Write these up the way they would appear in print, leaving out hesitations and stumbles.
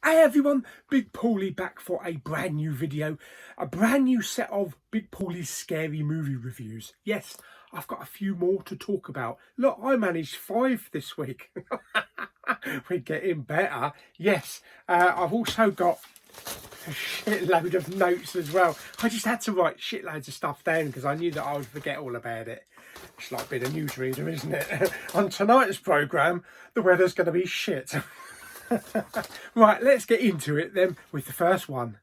Hey everyone, Big Pauly back for a brand new video, a brand new set of Big Pauly's scary movie reviews. Yes, I've got a few more to talk about. Look, I managed 5 this week. We're getting better. Yes, I've also got a shitload of notes as well. I just had to write shitloads of stuff down because I knew that I would forget all about it. It's like being a newsreader, isn't it? On tonight's programme, the weather's going to be shit. Right, let's get into it then with the first one.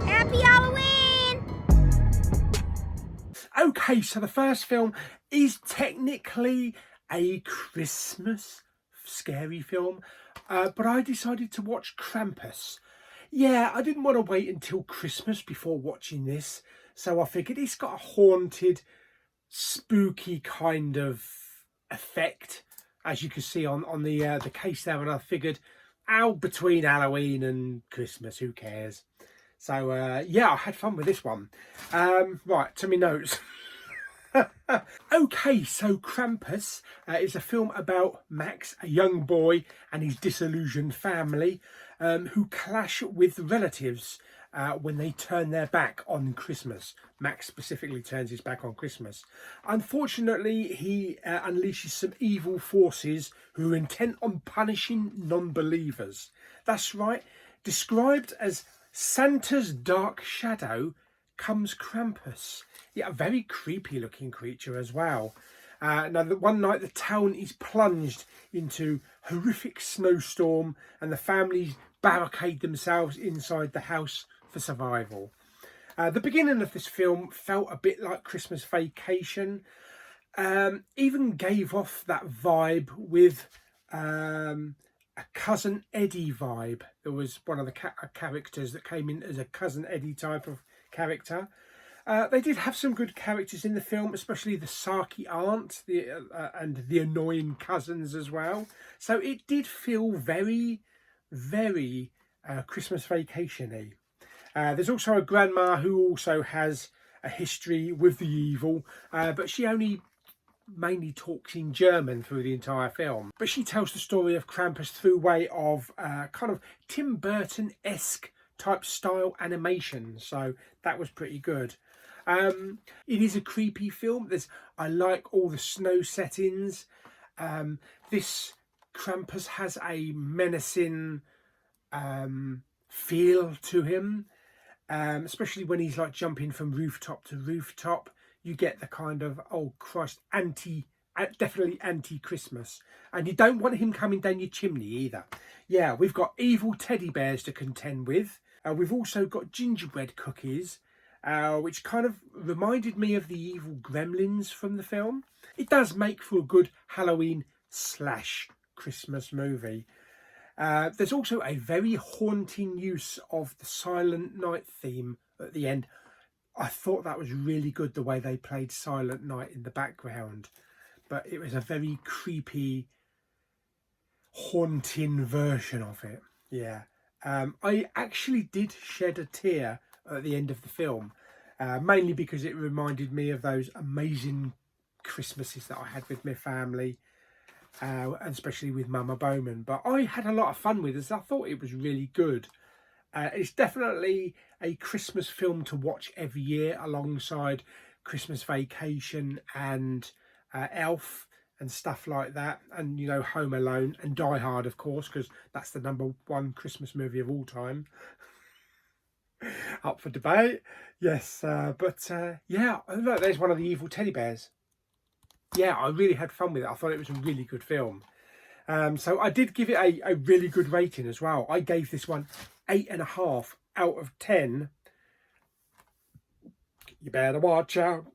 Happy Halloween! Okay, so the first film is technically a Christmas scary film, but I decided to watch Krampus. Yeah, I didn't want to wait until Christmas before watching this, so I figured it's got a haunted, spooky kind of effect, as you can see on the case there, and I figured, between Halloween and Christmas, who cares? So, yeah, I had fun with this one. Right, to me notes. Okay, so Krampus is a film about Max, a young boy, and his disillusioned family who clash with relatives when they turn their back on Christmas. Max specifically turns his back on Christmas. Unfortunately, he unleashes some evil forces who are intent on punishing non-believers. That's right, described as Santa's dark shadow comes Krampus. Yeah, a very creepy looking creature as well. Now, one night the town is plunged into horrific snowstorm and the families barricade themselves inside the house for survival. The beginning of this film felt a bit like Christmas Vacation. Even gave off that vibe with a Cousin Eddie vibe. There was one of the characters that came in as a Cousin Eddie type of character. They did have some good characters in the film, especially the sarky aunt and the annoying cousins as well. So it did feel very, very Christmas Vacation-y. There's also a grandma who also has a history with the evil, but she only mainly talks in German through the entire film. But she tells the story of Krampus through way of kind of Tim Burton-esque type style animation, so that was pretty good. It is a creepy film. I like all the snow settings. This Krampus has a menacing feel to him, especially when he's like jumping from rooftop to rooftop. You get the kind of, oh Christ, definitely anti-Christmas. And you don't want him coming down your chimney either. Yeah, we've got evil teddy bears to contend with. We've also got gingerbread cookies, which kind of reminded me of the evil gremlins from the film. It does make for a good Halloween / Christmas movie. There's also a very haunting use of the Silent Night theme at the end. I thought that was really good, the way they played Silent Night in the background. But it was a very creepy, haunting version of it. Yeah. I actually did shed a tear at the end of the film, mainly because it reminded me of those amazing Christmases that I had with my family, and especially with Mama Bowman. But I had a lot of fun with it. I thought it was really good. It's definitely a Christmas film to watch every year alongside Christmas Vacation and Elf and stuff like that, and you know, Home Alone and Die Hard, of course, because that's the #1 Christmas movie of all time. Up for debate, yes. But yeah, look, there's one of the evil teddy bears. Yeah, I really had fun with it. I thought it was a really good film. So I did give it a really good rating as well. I gave this one 8.5 out of 10. You better watch out.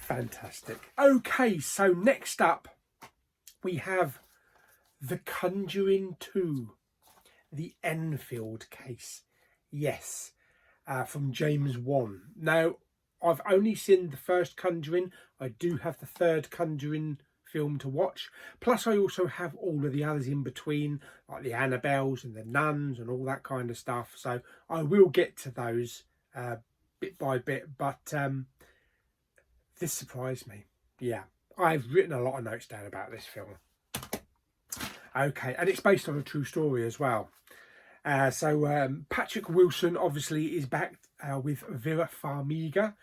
Fantastic. Okay, so next up we have The Conjuring 2, the Enfield case. Yes, from James Wan. Now, I've only seen the first Conjuring. I do have the third Conjuring film to watch. Plus I also have all of the others in between, like the Annabelles and the Nuns and all that kind of stuff. So I will get to those bit by bit, but this surprised me. Yeah, I've written a lot of notes down about this film. Okay, and it's based on a true story as well. So Patrick Wilson obviously is back with Vera Farmiga.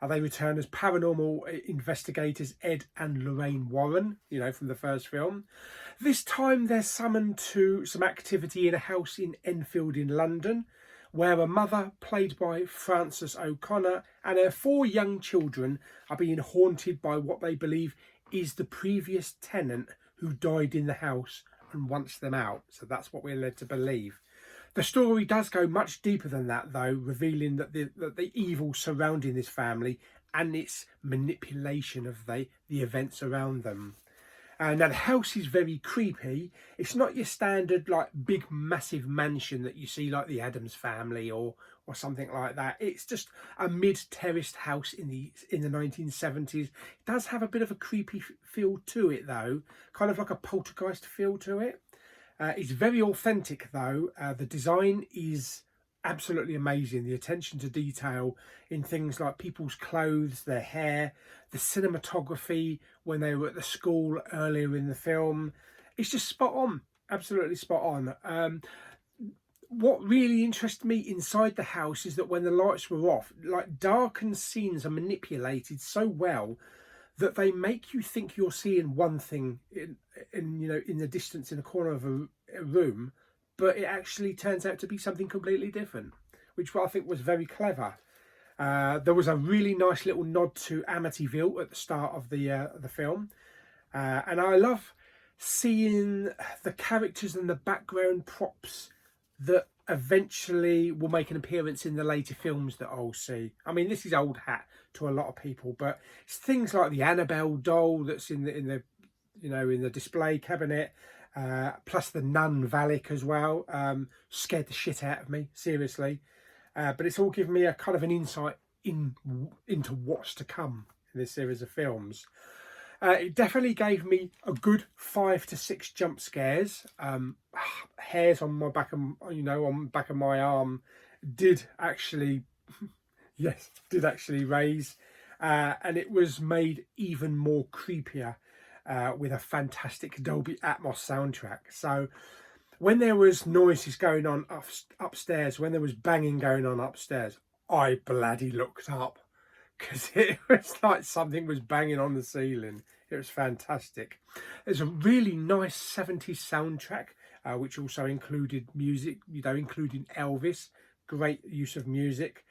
They return as paranormal investigators Ed and Lorraine Warren, you know, from the first film. This time they're summoned to some activity in a house in Enfield in London, where a mother, played by Frances O'Connor, and her 4 young children are being haunted by what they believe is the previous tenant who died in the house and wants them out. So that's what we're led to believe. The story does go much deeper than that, though, revealing that the evil surrounding this family and its manipulation of the events around them. Now, the house is very creepy. It's not your standard, like, big, massive mansion that you see, like the Addams Family or something like that. It's just a mid-terraced house in the 1970s. It does have a bit of a creepy feel to it, though, kind of like a poltergeist feel to it. It's very authentic, though. The design is absolutely amazing. The attention to detail in things like people's clothes, their hair, the cinematography when they were at the school earlier in the film. It's just spot on, absolutely spot on. What really interests me inside the house is that when the lights were off, like, darkened scenes are manipulated so well that they make you think you're seeing one thing in the distance in a corner of a room, but it actually turns out to be something completely different, which I think was very clever. There was a really nice little nod to Amityville at the start of the film, and I love seeing the characters and the background props that eventually will make an appearance in the later films that I'll see. I mean, this is old hat to a lot of people, but it's things like the Annabelle doll that's in the display cabinet, plus the Nun Valak as well. Scared the shit out of me, seriously. But it's all given me a kind of an insight into what's to come in this series of films. It definitely gave me a good 5 to 6 jump scares. Hairs on my back on the back of my arm did actually raise, and it was made even more creepier with a fantastic Dolby Atmos soundtrack. So when there was noises going on upstairs, when there was banging going on upstairs, I bloody looked up, because it was like something was banging on the ceiling. It was fantastic. There's a really nice 70s soundtrack, which also included music, including Elvis. Great use of music.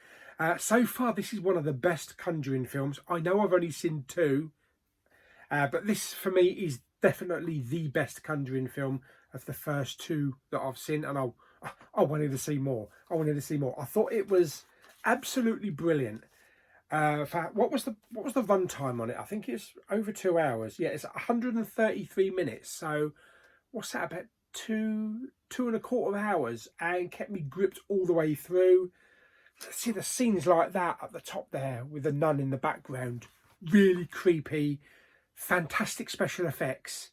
So far, this is one of the best Conjuring films. I know I've only seen 2, but this, for me, is definitely the best Conjuring film of the first 2 that I've seen, and I wanted to see more. I thought it was absolutely brilliant. What was the runtime on it? I think it's over 2 hours. Yeah, it's 133 minutes. So what's that, about two and a quarter hours, and kept me gripped all the way through. See the scenes like that at the top there with the nun in the background, really creepy, fantastic special effects.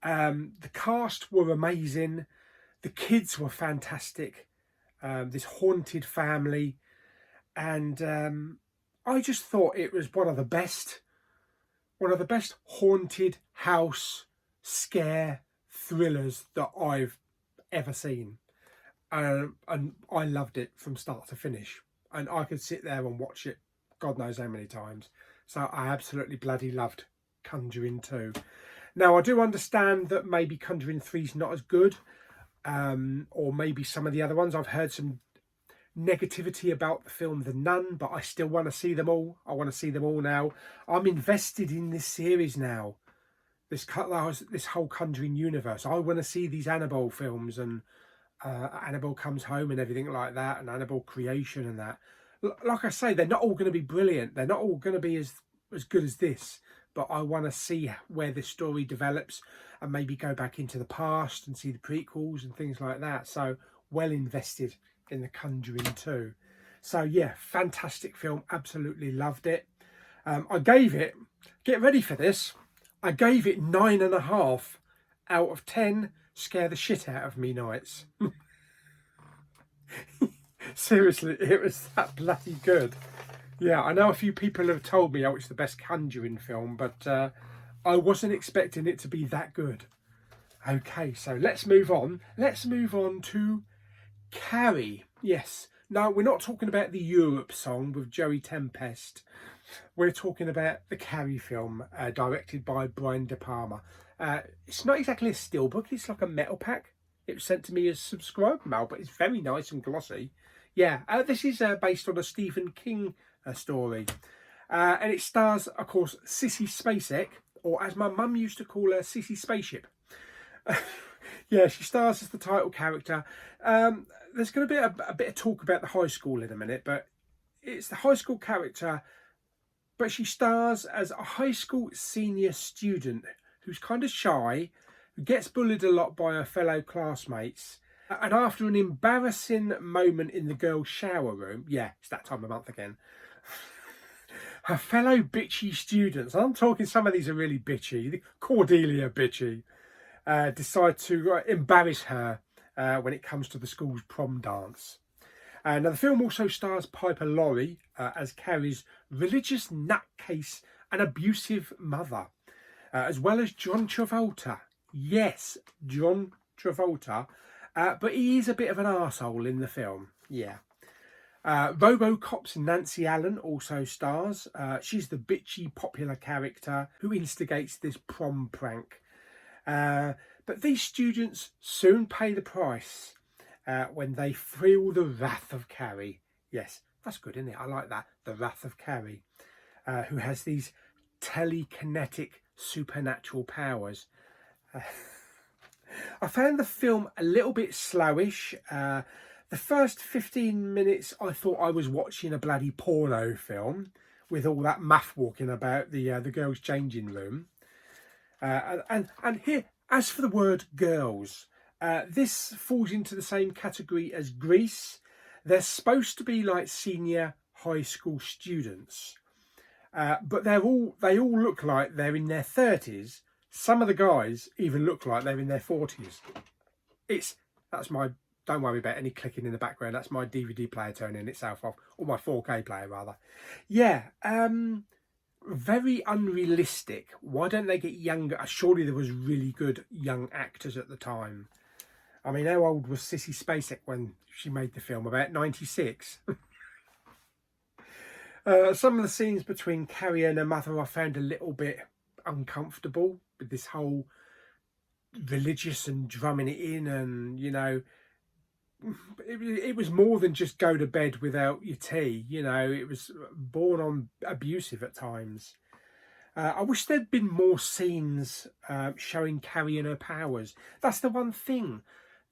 The cast were amazing, the kids were fantastic, this haunted family, and I just thought it was one of the best haunted house scare thrillers that I've ever seen. And I loved it from start to finish. And I could sit there and watch it God knows how many times. So I absolutely bloody loved Conjuring 2. Now, I do understand that maybe Conjuring 3 is not as good. Or maybe some of the other ones. I've heard some negativity about the film The Nun, but I still want to see them all. I want to see them all now. I'm invested in this series now. This whole Conjuring universe. I want to see these Annabelle films, and Annabelle Comes Home and everything like that, and Annabelle Creation and that. Like I say, they're not all going to be brilliant. They're not all going to be as good as this, but I want to see where this story develops and maybe go back into the past and see the prequels and things like that. So well invested in the Conjuring 2. So yeah, fantastic film. Absolutely loved it. I gave it, get ready for this, I gave it 9.5 out of 10. Scare the shit out of me nights. Seriously, it was that bloody good. Yeah, I know a few people have told me, oh, it's the best Conjuring film, but I wasn't expecting it to be that good. Okay, so let's move on. Let's move on to Carrie. Yes. Now, we're not talking about the Europe song with Joey Tempest. We're talking about the Carrie film, directed by Brian De Palma. It's not exactly a steelbook, it's like a metal pack. It was sent to me as subscribe mail, but it's very nice and glossy. Yeah, this is based on a Stephen King story. And it stars, of course, Sissy Spacek, or as my mum used to call her, Sissy Spaceship. Yeah, she stars as the title character. There's going to be a bit of talk about the high school in a minute, but it's the high school character, but she stars as a high school senior student who's kind of shy, who gets bullied a lot by her fellow classmates. And after an embarrassing moment in the girls' shower room, yeah, it's that time of month again, her fellow bitchy students, and I'm talking some of these are really bitchy, Cordelia bitchy, decide to embarrass her when it comes to the school's prom dance. Now, the film also stars Piper Laurie as Carrie's religious nutcase and abusive mother, as well as John Travolta. Yes, John Travolta, but he is a bit of an arsehole in the film. Yeah. RoboCop's Nancy Allen also stars. She's the bitchy popular character who instigates this prom prank. But these students soon pay the price when they feel the wrath of Carrie. Yes, that's good, isn't it? I like that. The wrath of Carrie, who has these telekinetic supernatural powers. I found the film a little bit slowish. The first 15 minutes I thought I was watching a bloody porno film with all that math walking about the girls' changing room. And here, as for the word girls, this falls into the same category as Grease. They're supposed to be like senior high school students, but they all look like they're in their 30s. Some of the guys even look like they're in their 40s. That's my, don't worry about any clicking in the background. That's my DVD player turning itself off, or my 4K player rather. Yeah, very unrealistic. Why don't they get younger? Surely there was really good young actors at the time. I mean, how old was Sissy Spacek when she made the film? About 96. Some of the scenes between Carrie and her mother I found a little bit uncomfortable, with this whole religious and drumming it in, and you know, it was more than just go to bed without your tea. You know, it was born on abusive at times. I wish there'd been more scenes showing Carrie and her powers. That's the one thing.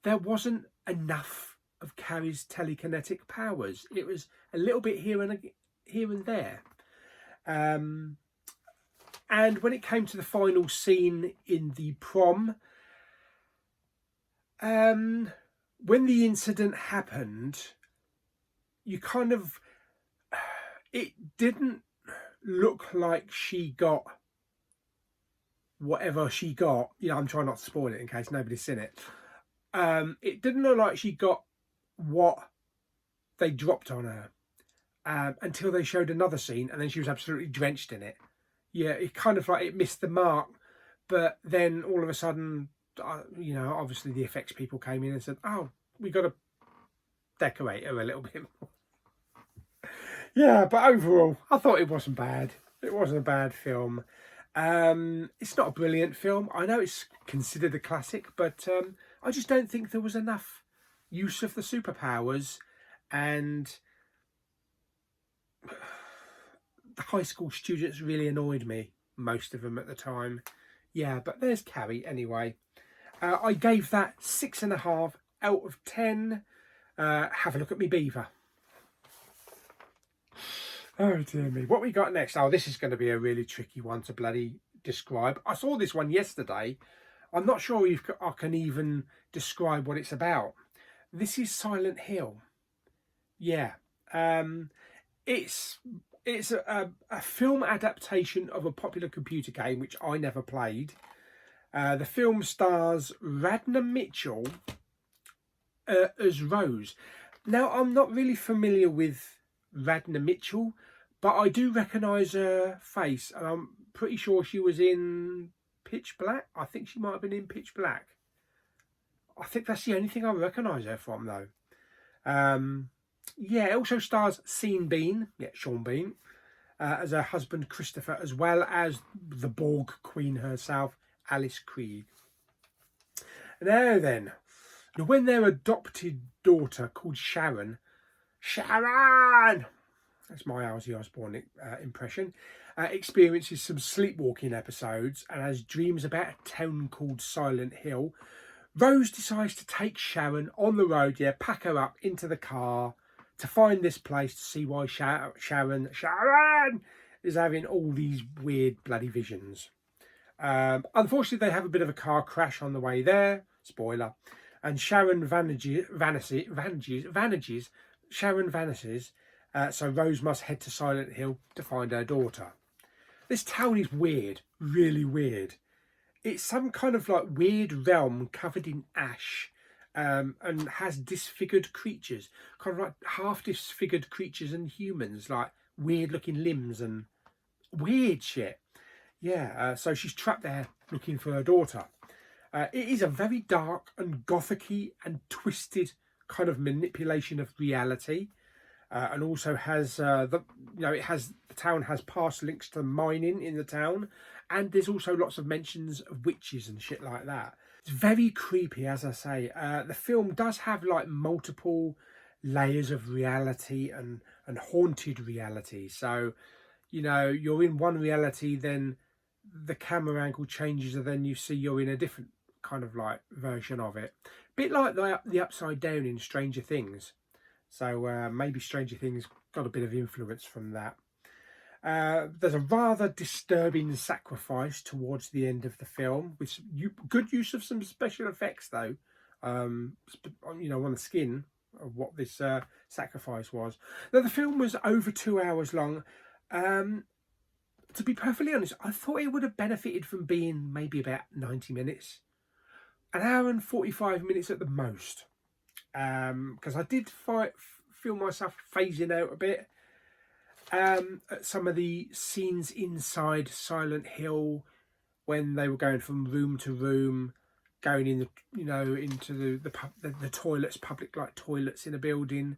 There wasn't enough of Carrie's telekinetic powers. It was a little bit here and there. And when it came to the final scene in the prom, when the incident happened, you kind of, it didn't look like she got whatever she got. You know, I'm trying not to spoil it in case nobody's seen it. It didn't look like she got what they dropped on her until they showed another scene, and then she was absolutely drenched in it. Yeah, it kind of like it missed the mark, but then all of a sudden, you know, obviously the effects people came in and said, oh, we got to decorate her a little bit more. Yeah, but overall, I thought it wasn't bad. It wasn't a bad film. It's not a brilliant film. I know it's considered a classic, but I just don't think there was enough use of the superpowers, and the high school students really annoyed me, most of them at the time. Yeah, but there's Carrie anyway. I gave that 6.5 out of 10. Have a look at me beaver. Oh dear me. What we got next? Oh, this is going to be a really tricky one to bloody describe. I saw this one yesterday. I'm not sure if I can even describe what it's about. This is Silent Hill. Yeah. It's It's a film adaptation of a popular computer game which I never played. The film stars Radna Mitchell as Rose. Now, I'm not really familiar with Radna Mitchell, but I do recognise her face, and I'm pretty sure she was in Pitch Black. I think she might have been in Pitch Black. I think that's the only thing I recognise her from, though. Yeah, it also stars Sean Bean, Sean Bean, as her husband Christopher, as well as the Borg Queen herself, Alice Krige. Now then, when their adopted daughter called Sharon, that's my Ozzy Osbourne impression, experiences some sleepwalking episodes and has dreams about a town called Silent Hill, Rose decides to take Sharon on the road, pack her up into the car to find this place to see why Sharon is having all these weird bloody visions. Unfortunately, they have a bit of a car crash on the way there, spoiler, and Sharon vanishes, so Rose must head to Silent Hill to find her daughter. This town is weird, really weird. It's some kind of like weird realm covered in ash, and has disfigured creatures, kind of like half disfigured creatures and humans, like weird looking limbs and weird shit. So she's trapped there looking for her daughter. It is a very dark and gothicy and twisted kind of manipulation of reality, and also has the town has past links to mining in the town, and there's also lots of mentions of witches and shit like that. It's very creepy, as I say. The film does have like multiple layers of reality and haunted reality. So, you're in one reality, then the camera angle changes, and then you see you're in a different kind of like version of it. Bit like the Upside Down in Stranger Things. So maybe Stranger Things got a bit of influence from that. There's a rather disturbing sacrifice towards the end of the film, with good use of some special effects, though. On the skin of what this sacrifice was. Now, the film was over 2 hours long. To be perfectly honest, I thought it would have benefited from being maybe about 90 minutes. An hour and 45 minutes at the most. Because I did feel myself phasing out a bit. At some of the scenes inside Silent Hill, when they were going from room to room, going in into the toilets, public like toilets in a building,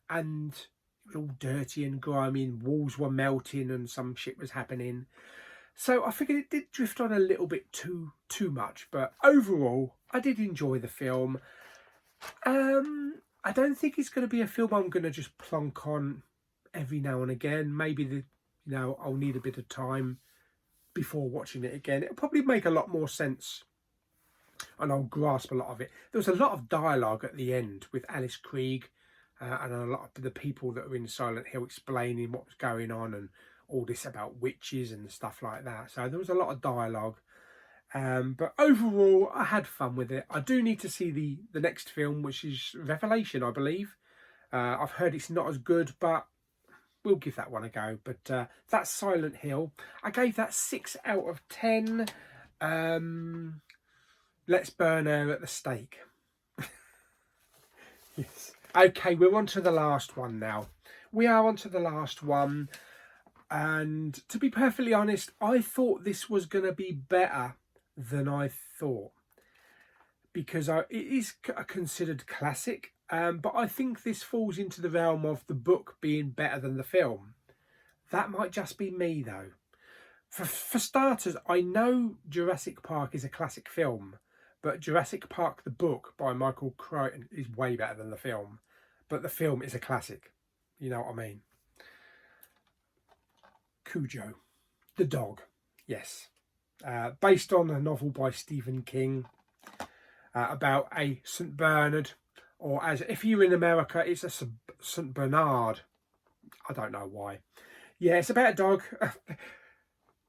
and it was all dirty and grimy, and walls were melting and some shit was happening. So I figured it did drift on a little bit too much, but overall I did enjoy the film. I don't think it's going to be a film I'm going to just plonk on every now and again. Maybe I'll need a bit of time before watching it again. It'll probably make a lot more sense, and I'll grasp a lot of it. There was a lot of dialogue at the end with Alice Krige and a lot of the people that were in Silent Hill explaining what was going on and all this about witches and stuff like that. So there was a lot of dialogue. But overall, I had fun with it. I do need to see the next film, which is Revelation, I believe. I've heard it's not as good, but we'll give that one a go. But that's Silent Hill. I gave that 6 out of 10. Let's burn her at the stake. Yes. Okay, we're on to the last one now. We are on to the last one. And to be perfectly honest, I thought this was going to be better than I thought, because it is a considered classic, but I think this falls into the realm of the book being better than the film. That might just be me, though. For starters, I know Jurassic Park is a classic film, but Jurassic Park the book by Michael Crichton is way better than the film, but the film is a classic. You know what I mean? Cujo, the dog, yes. Based on a novel by Stephen King about a St. Bernard, or as if you're in America, it's a St. Bernard. I don't know why. Yeah, it's about a dog.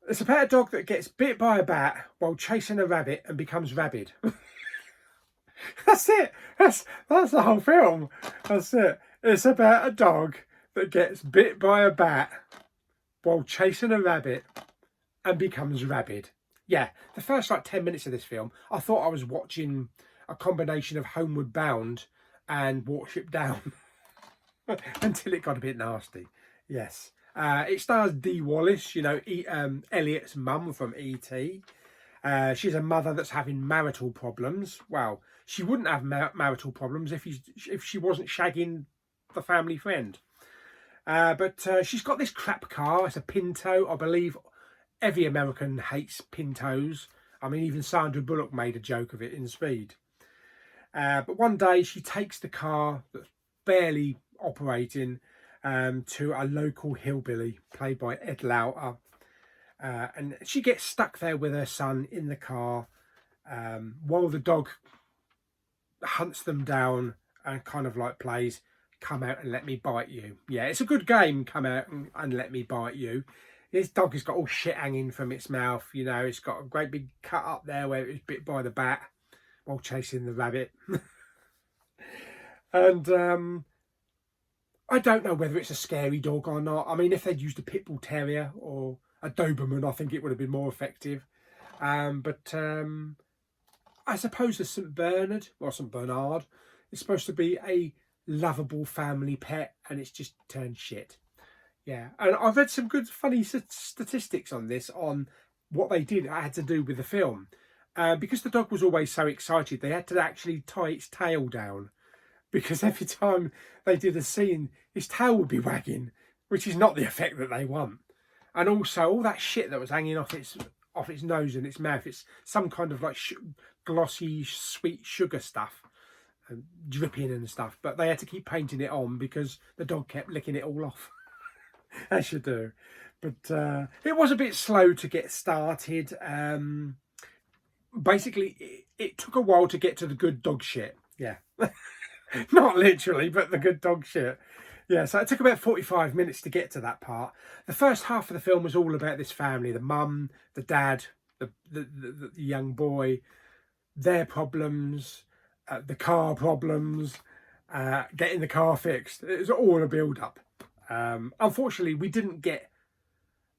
It's about a dog that gets bit by a bat while chasing a rabbit and becomes rabid. That's it. That's the whole film. That's it. It's about a dog that gets bit by a bat while chasing a rabbit and becomes rabid. Yeah, the first like 10 minutes of this film, I thought I was watching a combination of Homeward Bound and Watership Down until it got a bit nasty. Yes. It stars Dee Wallace, you know, Elliot's mum from E.T. She's a mother that's having marital problems. Well, she wouldn't have marital problems if she wasn't shagging the family friend. But she's got this crap car. It's a Pinto. I believe every American hates Pintos. I mean, even Sandra Bullock made a joke of it in Speed. But one day she takes the car that's barely operating to a local hillbilly played by Ed Lauter. And she gets stuck there with her son in the car while the dog hunts them down and kind of like plays "Come Out and Let Me Bite You." Yeah, it's a good game, "Come Out and Let Me Bite You." This dog has got all shit hanging from its mouth, you know. It's got a great big cut up there where it was bit by the bat while chasing the rabbit. And I don't know whether it's a scary dog or not. I mean, if they'd used a pit bull terrier or a Doberman, I think it would have been more effective. But I suppose the St. Bernard is supposed to be a lovable family pet, and it's just turned shit. Yeah, and I've read some good funny statistics on this, on what they did had to do with the film. Because the dog was always so excited, they had to actually tie its tail down, because every time they did a scene, his tail would be wagging, which is not the effect that they want. And also all that shit that was hanging off its nose and its mouth, it's some kind of like glossy sweet sugar stuff, dripping and stuff. But they had to keep painting it on because the dog kept licking it all off. As you do. But it was a bit slow to get started. Basically, it took a while to get to the good dog shit. Yeah. Not literally, but the good dog shit. Yeah, so it took about 45 minutes to get to that part. The first half of the film was all about this family, the mum, the dad, the young boy, their problems, the car problems, getting the car fixed. It was all a build-up. Unfortunately, we didn't get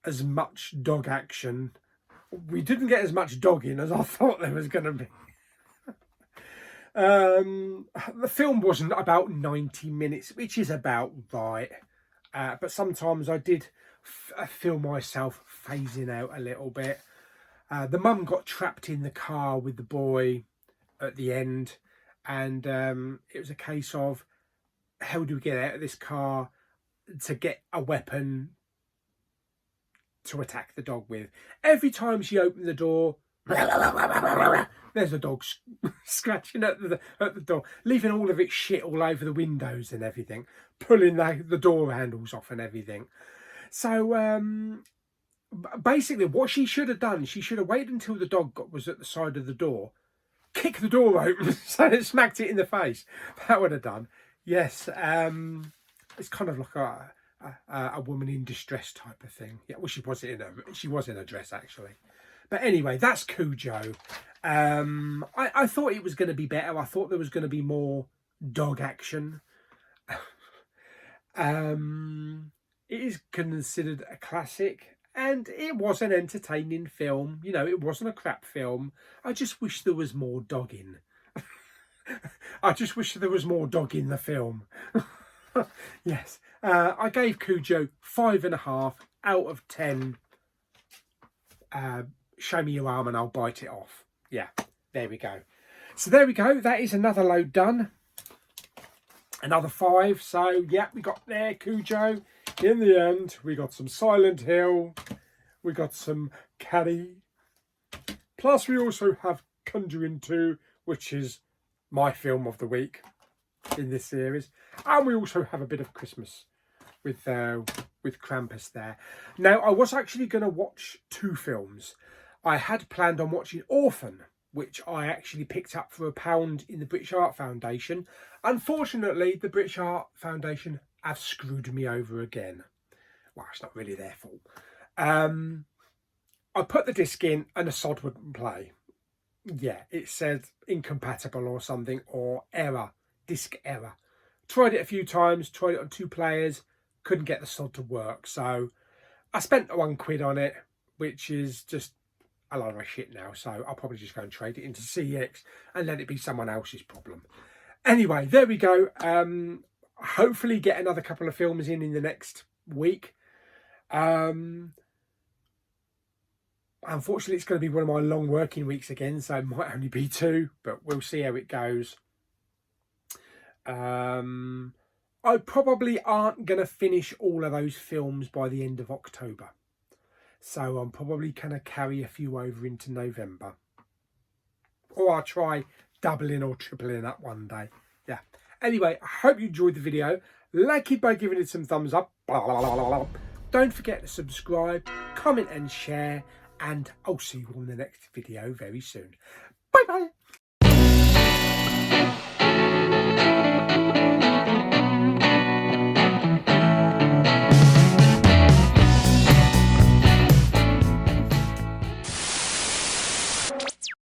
as much dog action. We didn't get as much dogging as I thought there was going to be. The film wasn't about 90 minutes, which is about right. But sometimes I did feel myself phasing out a little bit. The mum got trapped in the car with the boy at the end. And it was a case of, how do we get out of this car to get a weapon to attack the dog with? Every time she opened the door, there's a dog scratching at the door, leaving all of its shit all over the windows and everything, pulling the door handles off and everything. So basically what she should have done, she should have waited until the dog was at the side of the door, kick the door open so it smacked it in the face. That would have done. Yes. It's kind of like a woman in distress type of thing. Yeah, well, she was in a dress actually. But anyway, that's Cujo. I thought it was going to be better. I thought there was going to be more dog action. It is considered a classic, and it was an entertaining film. You know, it wasn't a crap film. I just wish there was more dogging. I just wish there was more dog in the film. Yes. I gave Cujo 5.5 out of 10. Show me your arm and I'll bite it off. Yeah, there we go. So there we go. That is another load done. Another 5. So, yeah, we got there Cujo. In the end, we got some Silent Hill. We got some Carrie. Plus, we also have Conjuring 2, which is my film of the week in this series. And we also have a bit of Christmas with Krampus there. Now, I was actually going to watch 2 films. I had planned on watching Orphan, which I actually picked up for £1 in the British Art Foundation. Unfortunately, the British Art Foundation have screwed me over again. Well, it's not really their fault. I put the disc in and the sod wouldn't play. Yeah, it said incompatible or something, or error, disc error. Tried it a few times, tried it on 2 players, couldn't get the sod to work. So I spent £1 on it, which is just a lot of shit now. So I'll probably just go and trade it into CX and let it be someone else's problem. Anyway, there we go. Hopefully get another couple of films in the next week. Unfortunately, it's going to be one of my long working weeks again, so it might only be 2, but we'll see how it goes. I probably aren't going to finish all of those films by the end of October. So I'm probably going to carry a few over into November. Or I'll try doubling or tripling up one day. Yeah. Anyway, I hope you enjoyed the video. Like it by giving it some thumbs up. Don't forget to subscribe, comment and share. And I'll see you on the next video very soon. Bye bye.